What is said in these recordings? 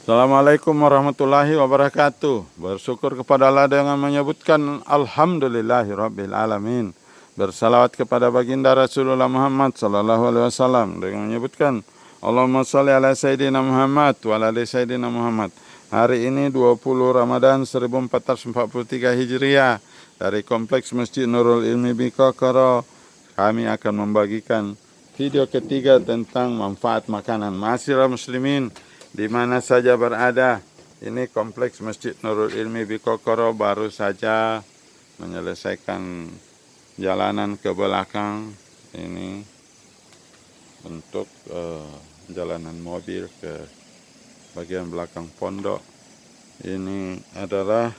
Assalamualaikum warahmatullahi wabarakatuh. Bersyukur kepada Allah dengan menyebutkan Alhamdulillahirabbil alamin. Bersalawat kepada baginda Rasulullah Muhammad sallallahu alaihi wasallam dengan menyebutkan Allahumma shalli ala sayyidina Muhammad wa ala ali sayyidina Muhammad. Hari ini 20 Ramadan 1443 Hijriah dari Kompleks Masjid Nurul Ilmi Bikokoro. Kami akan membagikan video ketiga tentang manfaat makanan. Ma'asyiral muslimin di mana saja berada, ini Kompleks Masjid Nurul Ilmi Bikokoro baru saja menyelesaikan jalanan ke belakang. Ini untuk jalanan mobil ke bagian belakang pondok. Ini adalah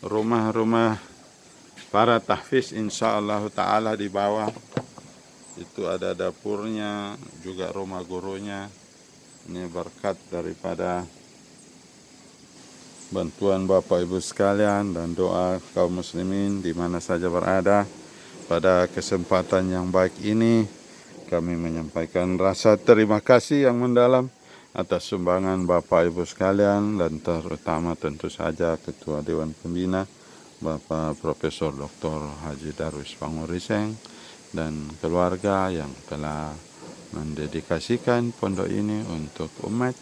rumah-rumah para tahfiz, insyaallah ta'ala. Di bawah itu ada dapurnya, juga rumah gurunya. Ini berkat daripada bantuan Bapak Ibu sekalian dan doa kaum muslimin di mana saja berada. Pada kesempatan yang baik ini kami menyampaikan rasa terima kasih yang mendalam atas sumbangan Bapak Ibu sekalian, dan terutama tentu saja Ketua Dewan Pembina Bapak Profesor Dr. Haji Darwis Panguriseng dan keluarga yang telah mendedikasikan pondok ini untuk umat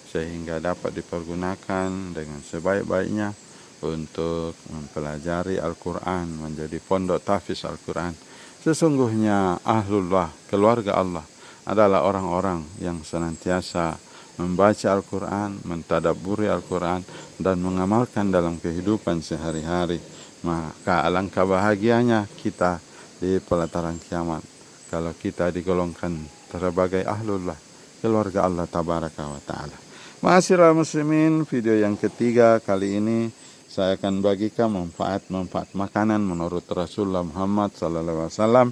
sehingga dapat dipergunakan dengan sebaik-baiknya untuk mempelajari Al-Quran, menjadi pondok tahfiz Al-Quran. Sesungguhnya Ahlullah, keluarga Allah, adalah orang-orang yang senantiasa membaca Al-Quran, mentadabburi Al-Quran, dan mengamalkan dalam kehidupan sehari-hari. Maka alangkah bahagianya kita di pelataran kiamat kalau kita digolongkan sebagai ahlullah, keluarga Allah tabaraka wa ta'ala. Ma'asyiral muslimin, video yang ketiga kali ini saya akan bagikan manfaat-manfaat makanan menurut Rasulullah Muhammad sallallahu alaihi wasallam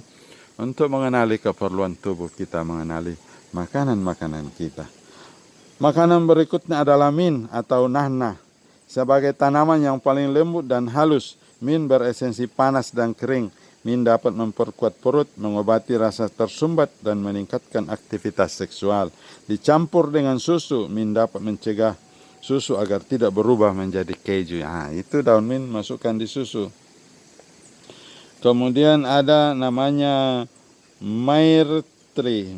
untuk mengenali keperluan tubuh kita, mengenali makanan-makanan kita. Makanan berikutnya adalah min atau nahna, sebagai tanaman yang paling lembut dan halus. Min beresensi panas dan kering. Min dapat memperkuat perut, mengobati rasa tersumbat, dan meningkatkan aktivitas seksual. Dicampur dengan susu, min dapat mencegah susu agar tidak berubah menjadi keju. Itu daun min masukkan di susu. Kemudian ada namanya myrtle,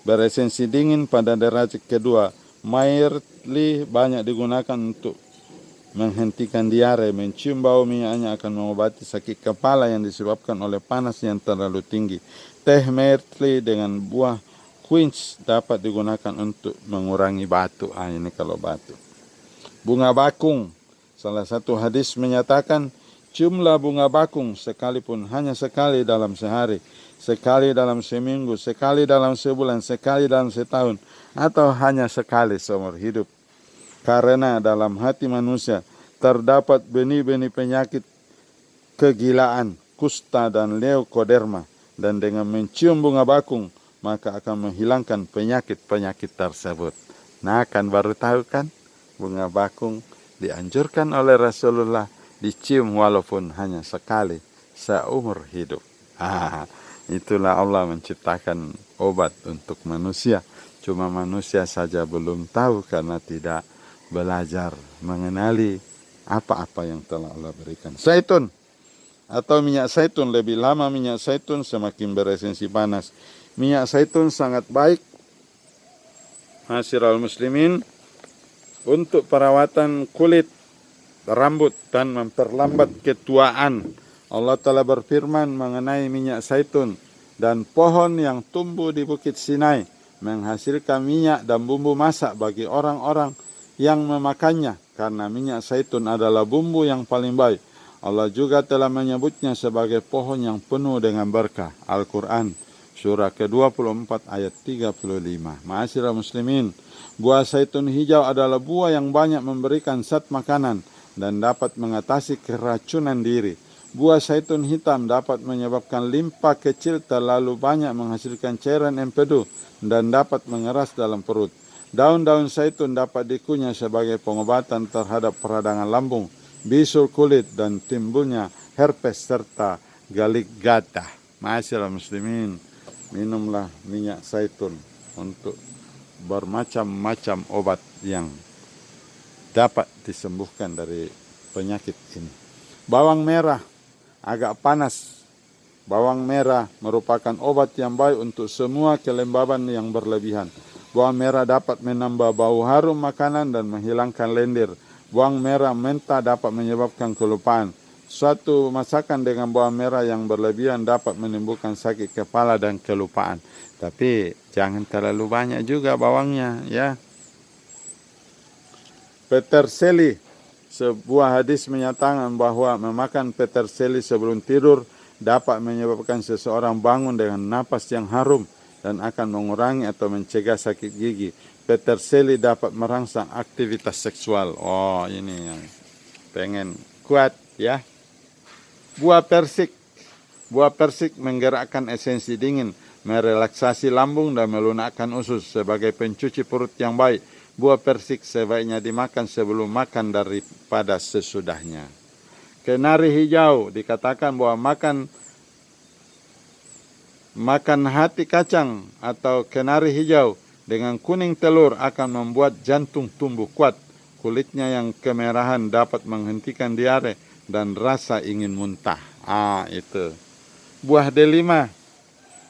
beresensi dingin pada derajat kedua. Myrtle banyak digunakan untuk menghentikan diare. Mencium bau minyaknya akan mengobati sakit kepala yang disebabkan oleh panas yang terlalu tinggi. Teh myrtle dengan buah quince dapat digunakan untuk mengurangi batuk. Ini kalau batuk. Bunga bakung, salah satu hadis menyatakan jumlah bunga bakung sekalipun hanya sekali dalam sehari, sekali dalam seminggu, sekali dalam sebulan, sekali dalam setahun, atau hanya sekali seumur hidup. Karena dalam hati manusia terdapat benih-benih penyakit kegilaan, kusta, dan leukoderma. Dan dengan mencium bunga bakung, maka akan menghilangkan penyakit-penyakit tersebut. Nah, kan baru tahu kan, bunga bakung dianjurkan oleh Rasulullah dicium walaupun hanya sekali seumur hidup. Itulah Allah menciptakan obat untuk manusia. Cuma manusia saja belum tahu karena tidak belajar mengenali apa-apa yang telah Allah berikan. Zaitun atau minyak zaitun, lebih lama minyak zaitun semakin beresensi panas. Minyak zaitun sangat baik, ma'asyiral muslimin, untuk perawatan kulit, rambut, dan memperlambat ketuaan. Allah telah berfirman mengenai minyak zaitun, dan pohon yang tumbuh di Bukit Sinai menghasilkan minyak dan bumbu masak bagi orang-orang yang memakannya, karena minyak zaitun adalah bumbu yang paling baik. Allah juga telah menyebutnya sebagai pohon yang penuh dengan berkah. Al-Quran surah ke-24 ayat 35. Ma'asyiral muslimin, buah zaitun hijau adalah buah yang banyak memberikan zat makanan dan dapat mengatasi keracunan diri. Buah zaitun hitam dapat menyebabkan limpa kecil terlalu banyak menghasilkan cairan empedu dan dapat mengeras dalam perut. Daun-daun zaitun dapat dikunyah sebagai pengobatan terhadap peradangan lambung, bisul kulit, dan timbulnya herpes serta galik gatah. Ma'asyiral muslimin, minumlah minyak zaitun untuk bermacam-macam obat yang dapat disembuhkan dari penyakit ini. Bawang merah agak panas. Bawang merah merupakan obat yang baik untuk semua kelembaban yang berlebihan. Bawang merah dapat menambah bau harum makanan dan menghilangkan lendir. Bawang merah mentah dapat menyebabkan kelupaan. Suatu masakan dengan bawang merah yang berlebihan dapat menimbulkan sakit kepala dan kelupaan. Tapi jangan terlalu banyak juga bawangnya, ya. Peterseli. Sebuah hadis menyatakan bahwa memakan peterseli sebelum tidur dapat menyebabkan seseorang bangun dengan napas yang harum dan akan mengurangi atau mencegah sakit gigi. Peterseli dapat merangsang aktivitas seksual. Oh, ini yang pengen kuat, ya. Buah persik. Buah persik menggerakkan esensi dingin, merelaksasi lambung dan melunakkan usus sebagai pencuci perut yang baik. Buah persik sebaiknya dimakan sebelum makan daripada sesudahnya. Kenari hijau dikatakan bahwa makan hati kacang atau kenari hijau dengan kuning telur akan membuat jantung tumbuh kuat. Kulitnya yang kemerahan dapat menghentikan diare dan rasa ingin muntah. Itu. Buah delima.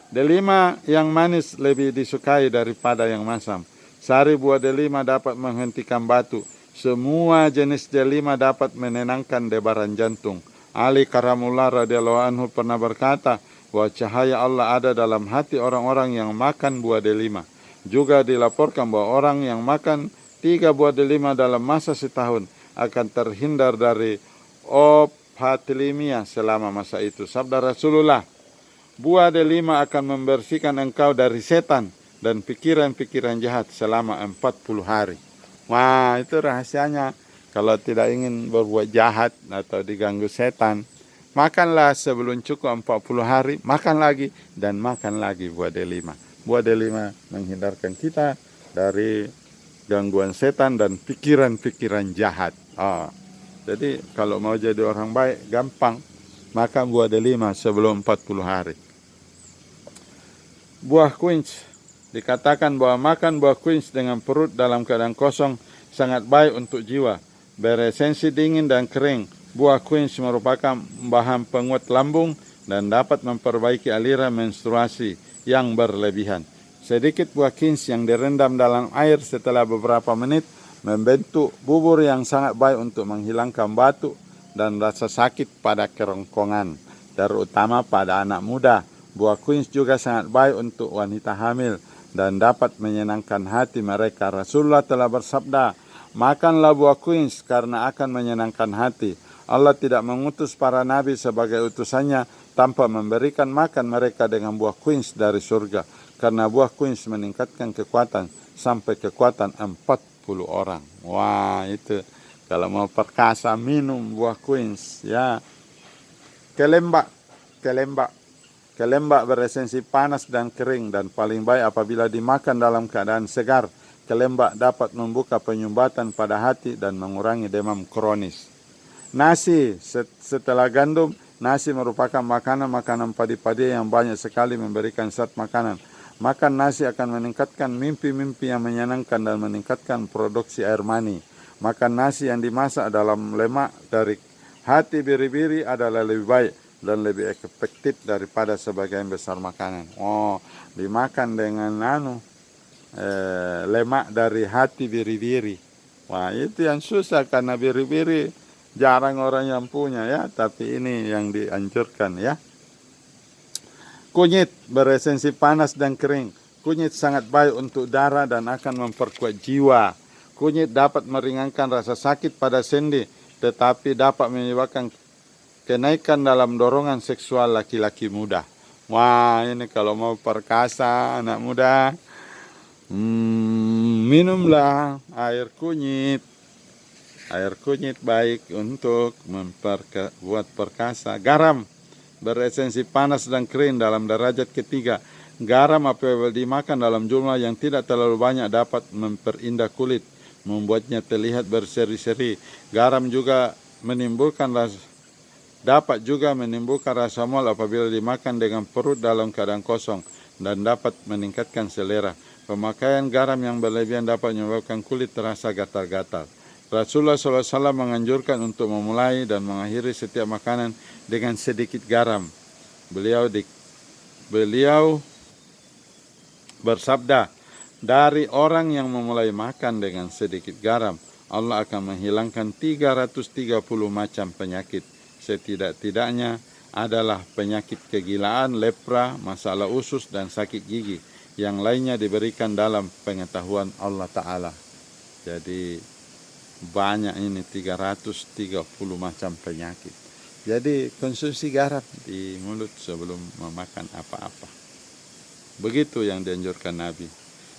Delima yang manis lebih disukai daripada yang masam. Sari buah delima dapat menghentikan batu. Semua jenis delima dapat menenangkan debaran jantung. Ali Karamullah radhiyallahu anhu pernah berkata bahwa cahaya Allah ada dalam hati orang-orang yang makan buah delima. Juga dilaporkan bahwa orang yang makan 3 buah delima dalam masa setahun akan terhindar dari ophathilimia selama masa itu. Sabda Rasulullah, buah delima akan membersihkan engkau dari setan dan pikiran-pikiran jahat selama 40 hari. Wah, itu rahasianya. Kalau tidak ingin berbuat jahat atau diganggu setan, makanlah sebelum cukup 40 hari, makan lagi dan makan lagi buah delima. Buah delima menghindarkan kita dari gangguan setan dan pikiran-pikiran jahat. Jadi kalau mau jadi orang baik, gampang. Makan buah delima sebelum 40 hari. Buah quince. Dikatakan bahwa makan buah quince dengan perut dalam keadaan kosong sangat baik untuk jiwa. Beresensi dingin dan kering, buah quince merupakan bahan penguat lambung dan dapat memperbaiki aliran menstruasi yang berlebihan. Sedikit buah quince yang direndam dalam air setelah beberapa menit membentuk bubur yang sangat baik untuk menghilangkan batuk dan rasa sakit pada kerongkongan, terutama pada anak muda. Buah quince juga sangat baik untuk wanita hamil dan dapat menyenangkan hati mereka. Rasulullah telah bersabda, makanlah buah quince karena akan menyenangkan hati. Allah tidak mengutus para nabi sebagai utusannya tanpa memberikan makan mereka dengan buah quince dari surga. Karena buah quince meningkatkan kekuatan sampai kekuatan 40 orang. Wah, itu kalau mau perkasa minum buah quince, ya. Kelembak beresensi panas dan kering dan paling baik apabila dimakan dalam keadaan segar. Kelembak dapat membuka penyumbatan pada hati dan mengurangi demam kronis. Nasi setelah gandum, nasi merupakan makanan padi-padi yang banyak sekali memberikan zat makanan. Makan nasi akan meningkatkan mimpi-mimpi yang menyenangkan dan meningkatkan produksi air mani. Makan nasi yang dimasak dalam lemak dari hati biri-biri adalah lebih baik dan lebih efektif daripada sebagian besar makanan. Dimakan dengan lemak dari hati biri-biri. Wah, itu yang susah karena biri-biri jarang orang yang punya, ya. Tapi ini yang dianjurkan, ya. Kunyit beresensi panas dan kering. Kunyit sangat baik untuk darah dan akan memperkuat jiwa. Kunyit dapat meringankan rasa sakit pada sendi, tetapi dapat menyebabkan kenaikan dalam dorongan seksual laki-laki muda. Wah, ini kalau mau perkasa anak muda, minumlah air kunyit. Air kunyit baik untuk memperkuat perkasa. Garam beresensi panas dan kering dalam derajat ketiga. Garam apabila dimakan dalam jumlah yang tidak terlalu banyak dapat memperindah kulit, membuatnya terlihat berseri-seri. Garam juga dapat juga menimbulkan rasa mual apabila dimakan dengan perut dalam keadaan kosong dan dapat meningkatkan selera. Pemakaian garam yang berlebihan dapat menyebabkan kulit terasa gatal-gatal. Rasulullah SAW menganjurkan untuk memulai dan mengakhiri setiap makanan dengan sedikit garam. Beliau bersabda, dari orang yang memulai makan dengan sedikit garam, Allah akan menghilangkan 330 macam penyakit. Setidak-tidaknya adalah penyakit kegilaan, lepra, masalah usus, dan sakit gigi. Yang lainnya diberikan dalam pengetahuan Allah Ta'ala. Jadi banyak ini 330 macam penyakit. Jadi konsumsi garam di mulut sebelum memakan apa-apa. Begitu yang dianjurkan Nabi.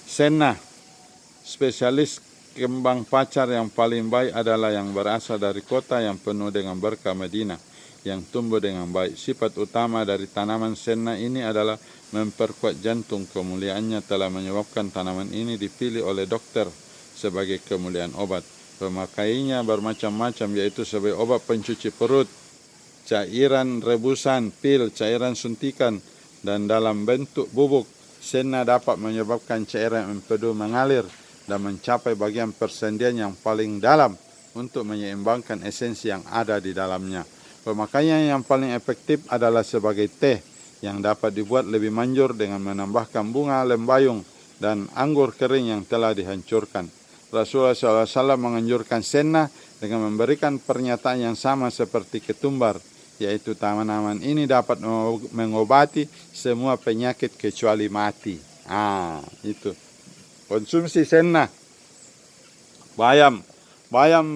Senna, spesialis kembang pacar yang paling baik adalah yang berasal dari kota yang penuh dengan berkah Madinah, yang tumbuh dengan baik. Sifat utama dari tanaman senna ini adalah memperkuat jantung. Kemuliaannya telah menyebabkan tanaman ini dipilih oleh dokter sebagai kemuliaan obat. Pemakaiannya bermacam-macam, yaitu sebagai obat pencuci perut, cairan rebusan, pil, cairan suntikan, dan dalam bentuk bubuk. Senna dapat menyebabkan cairan empedu mengalir dan mencapai bagian persendian yang paling dalam untuk menyeimbangkan esensi yang ada di dalamnya. Pemakaian yang paling efektif adalah sebagai teh yang dapat dibuat lebih manjur dengan menambahkan bunga lembayung dan anggur kering yang telah dihancurkan. Rasulullah SAW menganjurkan senna dengan memberikan pernyataan yang sama seperti ketumbar, yaitu tanaman ini dapat mengobati semua penyakit kecuali mati. Itu. Konsumsi senna. Bayam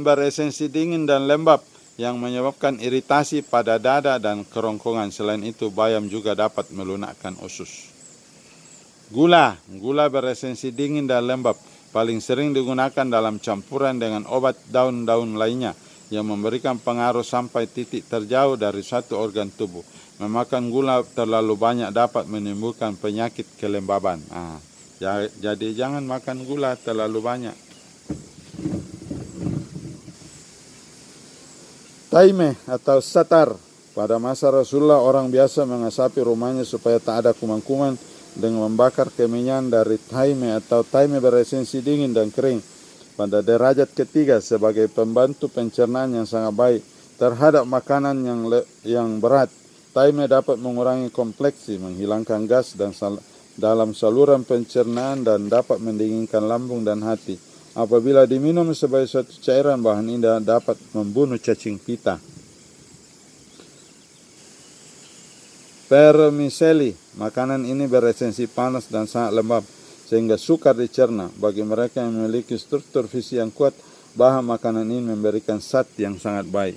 beresensi dingin dan lembab yang menyebabkan iritasi pada dada dan kerongkongan. Selain itu, bayam juga dapat melunakkan usus. Gula beresensi dingin dan lembab, paling sering digunakan dalam campuran dengan obat daun-daun lainnya yang memberikan pengaruh sampai titik terjauh dari satu organ tubuh. Memakan gula terlalu banyak dapat menimbulkan penyakit kelembaban. Jadi jangan makan gula terlalu banyak. Taime atau satar. Pada masa Rasulullah, orang biasa mengasapi rumahnya supaya tak ada kuman-kuman dengan membakar kemenyan dari taime atau taime beresensi dingin dan kering. Pada derajat ketiga, sebagai pembantu pencernaan yang sangat baik terhadap makanan yang berat, taime dapat mengurangi kompleksi, menghilangkan gas dalam saluran pencernaan dan dapat mendinginkan lambung dan hati. Apabila diminum sebagai suatu cairan, bahan ini dapat membunuh cacing pita. Vermicelli, makanan ini beresensi panas dan sangat lembab sehingga sukar dicerna. Bagi mereka yang memiliki struktur visi yang kuat, bahan makanan ini memberikan zat yang sangat baik.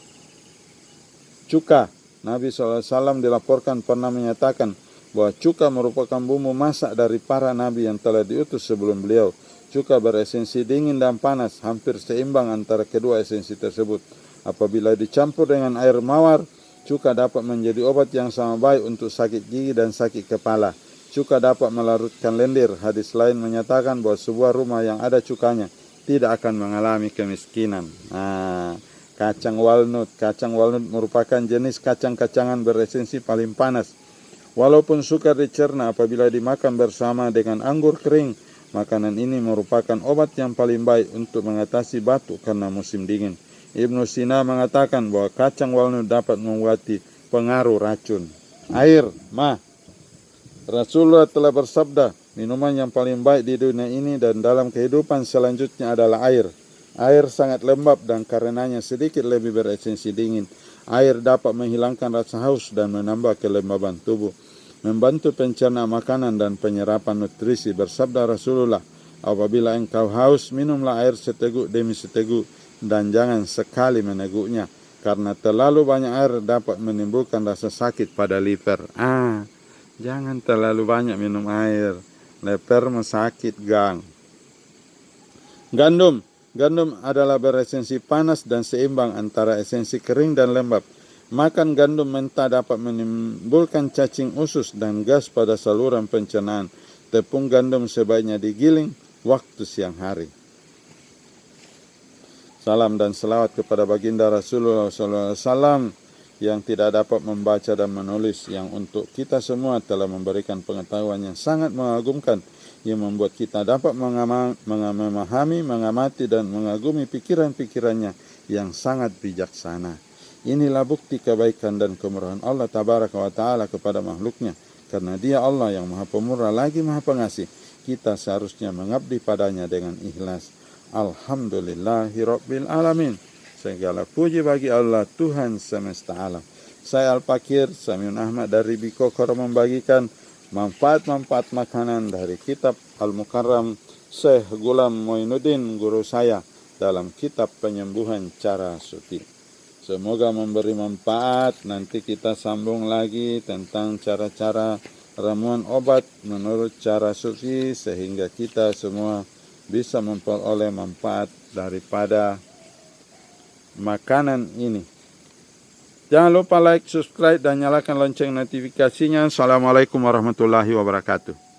Cuka, Nabi SAW dilaporkan pernah menyatakan bahwa cuka merupakan bumbu masak dari para nabi yang telah diutus sebelum beliau. Cuka beresensi dingin dan panas, hampir seimbang antara kedua esensi tersebut. Apabila dicampur dengan air mawar, cuka dapat menjadi obat yang sama baik untuk sakit gigi dan sakit kepala. Cuka dapat melarutkan lendir. Hadis lain menyatakan bahwa sebuah rumah yang ada cukanya tidak akan mengalami kemiskinan. Kacang walnut. Kacang walnut merupakan jenis kacang-kacangan beresensi paling panas. Walaupun sukar dicerna, apabila dimakan bersama dengan anggur kering, makanan ini merupakan obat yang paling baik untuk mengatasi batuk karena musim dingin. Ibnu Sina mengatakan bahwa kacang walnut dapat mengobati pengaruh racun. Air, Rasulullah telah bersabda, minuman yang paling baik di dunia ini dan dalam kehidupan selanjutnya adalah air. Air sangat lembab dan karenanya sedikit lebih beresensi dingin. Air dapat menghilangkan rasa haus dan menambah kelembaban tubuh, membantu pencernaan makanan dan penyerapan nutrisi. Bersabda Rasulullah, apabila engkau haus, minumlah air seteguk demi seteguk dan jangan sekali meneguknya, karena terlalu banyak air dapat menimbulkan rasa sakit pada liver. Jangan terlalu banyak minum air, leper mesakit gang. Gandum adalah beresensi panas dan seimbang antara esensi kering dan lembab. Makan gandum mentah dapat menimbulkan cacing usus dan gas pada saluran pencernaan. Tepung gandum sebaiknya digiling waktu siang hari. Salam dan selawat kepada baginda Rasulullah SAW yang tidak dapat membaca dan menulis, yang untuk kita semua telah memberikan pengetahuan yang sangat mengagumkan, yang membuat kita dapat memahami, mengamati, dan mengagumi pikiran-pikirannya yang sangat bijaksana. Inilah bukti kebaikan dan kemurahan Allah Tabaraka wa Ta'ala kepada makhluknya. Karena Dia Allah yang Maha Pemurah lagi Maha Pengasih. Kita seharusnya mengabdi padanya dengan ikhlas. Alhamdulillahirabbil alamin. Segala puji bagi Allah Tuhan semesta alam. Saya Al-Fakir Samiun Ahmad dari Bikokor membagikan manfaat-manfaat makanan dari kitab Al-Mukarram Syekh Gulam Moinuddin, guru saya, dalam kitab Penyembuhan Cara Suci. Semoga memberi manfaat. Nanti kita sambung lagi tentang cara-cara ramuan obat menurut cara suci, sehingga kita semua bisa memperoleh manfaat daripada makanan ini. Jangan lupa like, subscribe, dan nyalakan lonceng notifikasinya. Assalamualaikum warahmatullahi wabarakatuh.